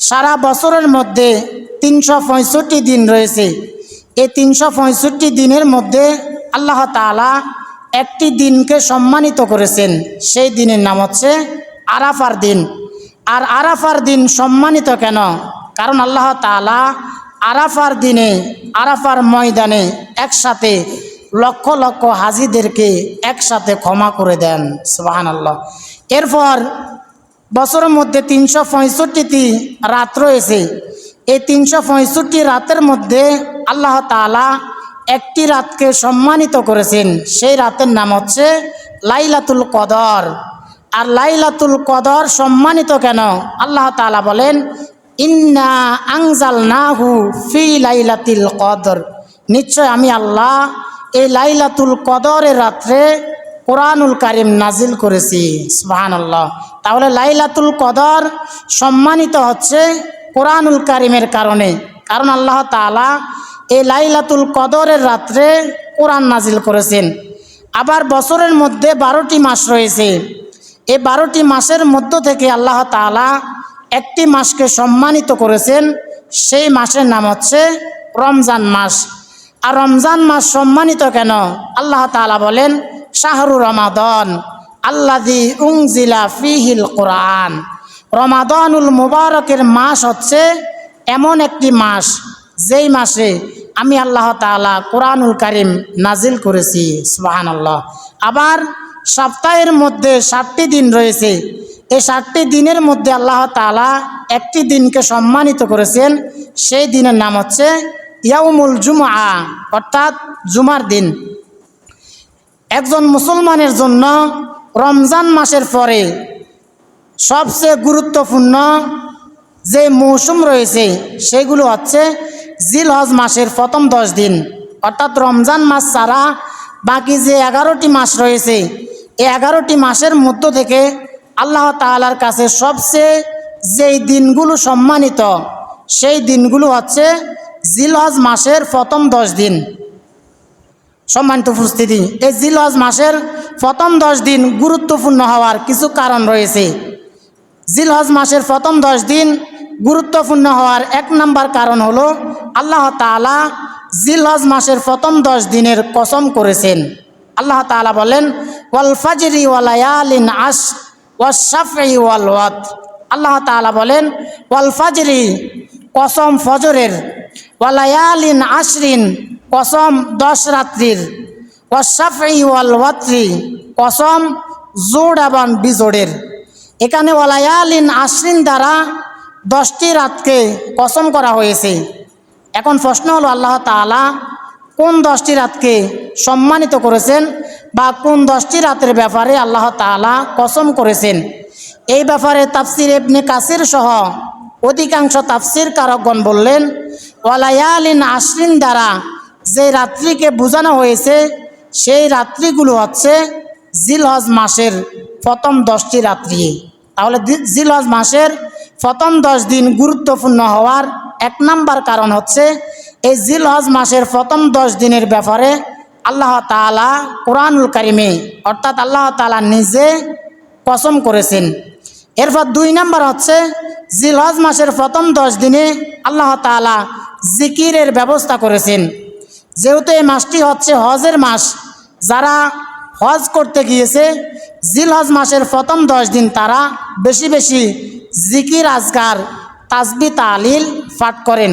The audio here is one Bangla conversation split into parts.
সারা বছরের মধ্যে 365 দিন রয়েছে। এই 365 দিনের মধ্যে আল্লাহ তাআলা একটি দিনকে সম্মানিত করেছেন, সেই দিনের নাম হচ্ছে আরাফার দিন। আর আরাফার দিন সম্মানিত কেন? কারণ আল্লাহ তাআলা আরাফার দিনে আরাফার ময়দানে একসাথে লক্ষ লক্ষ হাজিদেরকে একসাথে ক্ষমা করে দেন। সুবহানাল্লাহ। এরপর বছরের মধ্যে 365টি রাত রয়েছে। এই 365 রাতের মধ্যে আল্লাহ তাআলা একটি রাতকে সম্মানিত করেছেন, সেই রাতের নাম হচ্ছে লাইলাতুল কদর। আর লাইলাতুল কদর সম্মানিত কেন? আল্লাহ তাআলা বলেন, ইন্না আনজালনাহু ফি লাইলাতিল কদর, নিশ্চয় আমি আল্লাহ এই লাইলাতুল কদরের রাত্রে কোরআনুল কারীম নাজিল করেছি। সুবহানাল্লাহ। তাহলে লাইলাতুল কদর সম্মানিত হচ্ছে কোরআনুল কারীমের কারণে, কারণ আল্লাহ তাআলা এই লাইলাতুল কদরের রাত্রে কোরআন নাজিল করেছেন। আবার বছরের মধ্যে 12টি মাস রয়েছে। এই 12টি মাসের মধ্য থেকে আল্লাহ তাআলা একটি মাসকে সম্মানিত করেছেন, সেই মাসের নাম হচ্ছে রমজান মাস। আর রমজান মাস সম্মানিত কেন? আল্লাহ তাআলা বলেন, শাহরু রমাদান আল্লাযী উনজিলা ফীহিল কোরআন, রমাদানুল মুবারকের মাস হচ্ছে এমন একটি মাস যেই মাসে আমি আল্লাহ তাআলা কোরআনুল কারীম নাজিল করেছি। সুবহানাল্লাহ। আবার সপ্তাহের মধ্যে 60টি দিন রয়েছে। এই 60টি দিনের মধ্যে আল্লাহ তাআলা একটি দিনকে সম্মানিত করেছেন, সেই দিনের নাম হচ্ছে ইয়াউমুল জুমআ, অর্থাৎ জুমার দিন। একজন মুসলমানের জন্য রমজান মাসের পরে সবচেয়ে গুরুত্বপূর্ণ যে মৌসুম রয়েছে সেগুলো হচ্ছে জিলহজ মাসের প্রথম 10 দিন, অর্থাৎ রমজান মাস ছাড়া বাকি যে 11টি মাস রয়েছে, এই 11টি মাসের মধ্য থেকে আল্লাহ তাআলার কাছে সবচেয়ে যেই দিনগুলো সম্মানিত, সেই দিনগুলো হচ্ছে জিলহজ মাসের প্রথম 10 দিন। সম্মানিত উপস্থিতি, এই জিলহজ মাসের প্রথম 10 দিন গুরুত্বপূর্ণ হওয়ার কিছু কারণ রয়েছে। জিলহজ মাসের প্রথম 10 দিন গুরুত্বপূর্ণ হওয়ার 1 নম্বর কারণ হলো আল্লাহ তাআলা জিলহজ মাসের প্রথম 10 দিনের কসম করেছেন। আল্লাহ তাআলা বলেন, ওয়াল ফাজরি ওয়া লায়ালিন আশর ওয়াশ শাফঈ ওয়াল ওয়াতর। আল্লাহ তাআলা বলেন, ওয়াল ফাজরি কসম ফজরের, ওয়া লায়ালিন আশরিন কসম 10 রাত্রির, ওয়াশ শাফঈ ওয়াল ওয়াতরি কসম জোড় এবং বিজোড়ের। এখানে ওয়া লায়ালিন আশরিন দ্বারা 10টি রাতকে কসম করা হয়েছে। এখন প্রশ্ন হলো, আল্লাহ তাআলা কোন 10টি রাতকে সম্মানিত করেছেন বা কোন 10টি রাতের ব্যাপারে আল্লাহ তাআলা কসম করেছেন? এই ব্যাপারে তাফসির ইবনে কাসির সহ অধিকাংশ তাফসির কারকগণ বললেন, ওয়া লায়ালিন আশরিন দ্বারা যে রাত্রিকে বোঝানো হয়েছে সেই রাত্রিগুলো হচ্ছে জিলহজ মাসের প্রথম 10টি রাত্রি। তাহলে জিলহজ মাসের প্রথম 10 দিন গুরুত্বপূর্ণ হওয়ার 1 নম্বর কারণ হচ্ছে এই জিলহজ মাসের প্রথম 10 দিনের ব্যাপারে আল্লাহ তাআলা কোরআনুল কারীমে, অর্থাৎ আল্লাহ তাআলা নিজে কসম করেছেন। এরপর 2 নম্বর হচ্ছে জিলহজ মাসের প্রথম 10 দিনে আল্লাহ তাআলা জিকিরের ব্যবস্থা করেছেন। যেহেতু এই মাসটি হচ্ছে হজের মাস, যারা হজ করতে গিয়েছে জিলহজ মাসের প্রথম 10 দিন তারা বেশি বেশি জিকির আজকার তাসবিহ তাহলিল পাঠ করেন।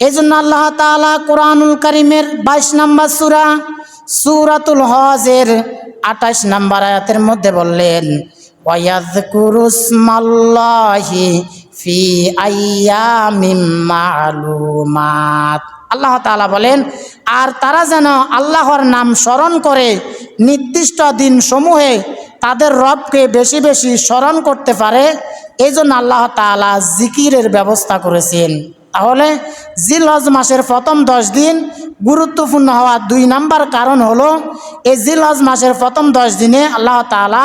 এই জন্য আল্লাহ তাআলা কোরআনুল কারীমের 22 নম্বর সূরা সূরাতুল হজের 28 নম্বর আয়াতের মধ্যে বললেন, ওয়ায়াযকুরুসমাল্লাহি ফি আইয়ামিম মা'লুমাত। আল্লাহ তাআলা বলেন, আর তারা যেন আল্লাহর নাম স্মরণ করে নির্দিষ্ট দিন সমূহে তাদের রবকে বেশি বেশি স্মরণ করতে পারে, এই জন্য আল্লাহ তাআলা জিকিরের ব্যবস্থা করেছেন। তাহলে জিলহজ মাসের প্রথম 10 দিন গুরুত্বপূর্ণ হওয়ার 2 নম্বর কারণ হলো এই জিলহজ মাসের প্রথম 10 দিনে আল্লাহ তাআলা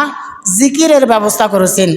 জিকিরের ব্যবস্থা করেছেন।